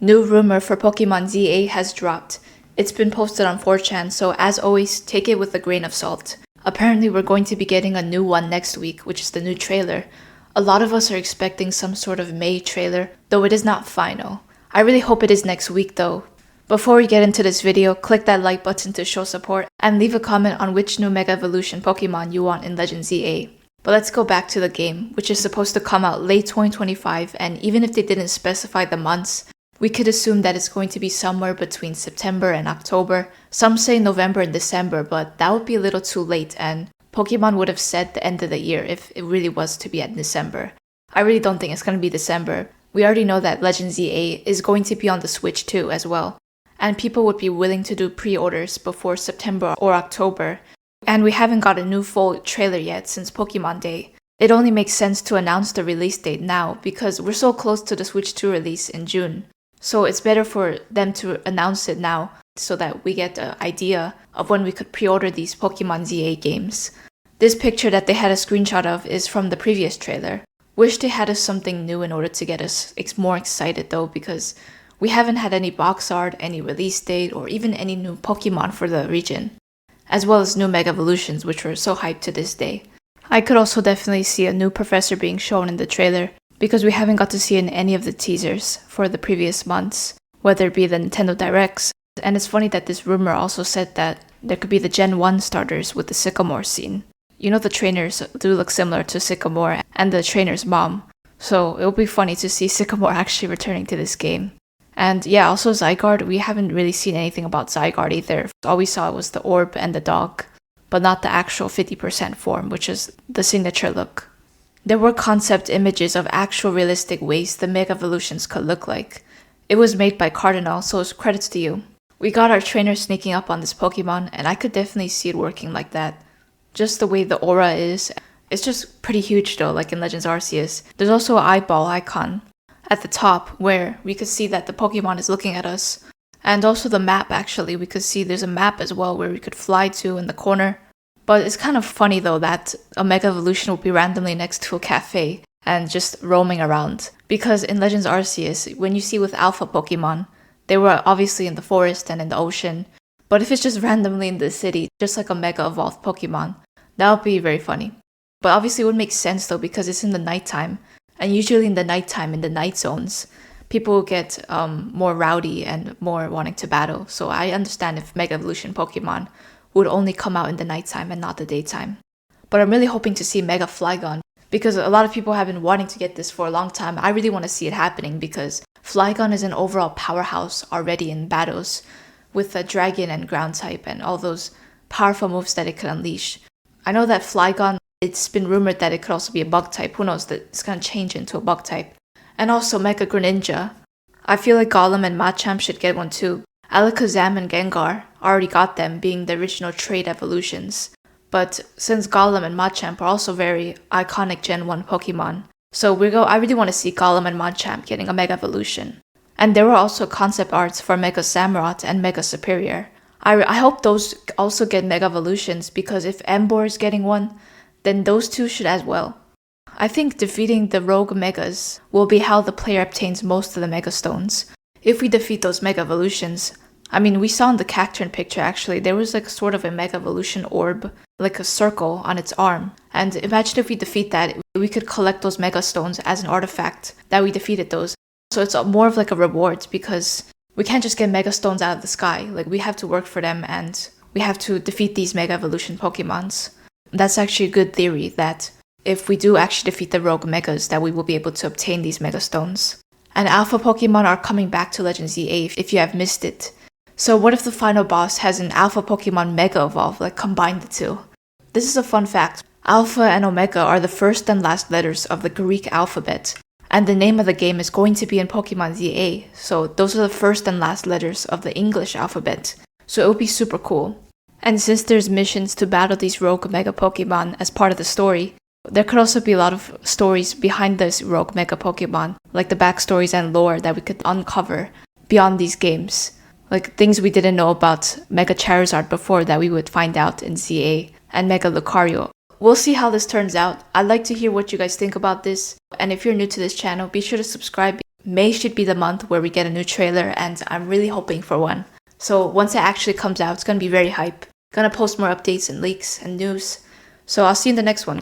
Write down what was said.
New rumor for Pokemon ZA has dropped. It's been posted on 4chan, so as always, take it with a grain of salt. Apparently we're going to be getting a new one next week, which is the new trailer. A lot of us are expecting some sort of May trailer, though it is not final. I really hope it is next week though. Before we get into this video, click that like button to show support, and leave a comment on which new Mega Evolution Pokemon you want in Legend ZA. But let's go back to the game, which is supposed to come out late 2025, and even if they didn't specify the months, we could assume that it's going to be somewhere between September and October. Some say November and December, but that would be a little too late, and Pokemon would have said the end of the year if it really was to be at December. I really don't think it's going to be December. We already know that Legend ZA is going to be on the Switch too as well, and people would be willing to do pre-orders before September or October. And we haven't got a new full trailer yet since Pokemon Day. It only makes sense to announce the release date now because we're so close to the Switch 2 release in June. So it's better for them to announce it now so that we get an idea of when we could pre-order these Pokemon ZA games. This picture that they had a screenshot of is from the previous trailer. Wish they had us something new in order to get us more excited though, because we haven't had any box art, any release date, or even any new Pokemon for the region, as well as new Mega Evolutions, which were so hyped to this day. I could also definitely see a new professor being shown in the trailer, because we haven't got to see it in any of the teasers for the previous months, whether it be the Nintendo Directs. And it's funny that this rumor also said that there could be the Gen 1 starters with the Sycamore scene. You know, the trainers do look similar to Sycamore and the trainer's mom, so it'll be funny to see Sycamore actually returning to this game. And yeah, also Zygarde, we haven't really seen anything about Zygarde either. All we saw was the orb and the dog, but not the actual 50% form, which is the signature look. There were concept images of actual realistic ways the Mega Evolutions could look like. It was made by CardnIH, so credits to you. We got our trainer sneaking up on this Pokemon, and I could definitely see it working like that. Just the way the aura is. It's just pretty huge though, like in Legends Arceus. There's also an eyeball icon at the top where we could see that the Pokemon is looking at us. And also the map actually, we could see there's a map as well where we could fly to in the corner. But it's kind of funny though that a Mega Evolution will be randomly next to a cafe and just roaming around. Because in Legends Arceus, when you see with Alpha Pokemon, they were obviously in the forest and in the ocean. But if it's just randomly in the city, just like a Mega Evolved Pokemon, that would be very funny. But obviously it would make sense though because it's in the nighttime. And usually in the nighttime, in the night zones, people will get more rowdy and more wanting to battle. So I understand if Mega Evolution Pokemon would only come out in the nighttime and not the daytime. But I'm really hoping to see Mega Flygon, because a lot of people have been wanting to get this for a long time. I really want to see it happening because Flygon is an overall powerhouse already in battles, with the dragon and ground type and all those powerful moves that it could unleash. I know that Flygon, it's been rumored that it could also be a bug type. Who knows, that it's going to change into a bug type. And also Mega Greninja. I feel like Golem and Machamp should get one too. Alakazam and Gengar already got them, being the original trait evolutions. But since Golem and Machamp are also very iconic Gen 1 Pokemon, so I really want to see Golem and Machamp getting a Mega Evolution. And there were also concept arts for Mega Samurott and Mega Superior. I hope those also get Mega Evolutions, because if Emboar is getting one, then those two should as well. I think defeating the Rogue Megas will be how the player obtains most of the Mega Stones. If we defeat those Mega Evolutions, I mean, we saw in the Cacturn picture actually, there was like sort of a Mega Evolution orb, like a circle on its arm. And imagine if we defeat that, we could collect those Mega Stones as an artifact that we defeated those. So it's more of like a reward, because we can't just get Mega Stones out of the sky. Like, we have to work for them and we have to defeat these Mega Evolution Pokemons. That's actually a good theory, that if we do actually defeat the Rogue Megas, that we will be able to obtain these Mega Stones. And Alpha Pokemon are coming back to Legends ZA if you have missed it. So what if the final boss has an Alpha Pokemon Mega Evolve, like combine the two? This is a fun fact. Alpha and Omega are the first and last letters of the Greek alphabet. And the name of the game is going to be in Pokemon ZA, so those are the first and last letters of the English alphabet. So it would be super cool. And since there's missions to battle these Rogue Mega Pokemon as part of the story, there could also be a lot of stories behind this Rogue Mega Pokemon, like the backstories and lore that we could uncover beyond these games. Like things we didn't know about Mega Charizard before that we would find out in ZA, and Mega Lucario. We'll see how this turns out. I'd like to hear what you guys think about this. And if you're new to this channel, be sure to subscribe May should be the month where we get a new trailer, and I'm really hoping for one. So once it actually comes out, it's gonna be very hype. Gonna post more updates and leaks and news. So I'll see you in the next one.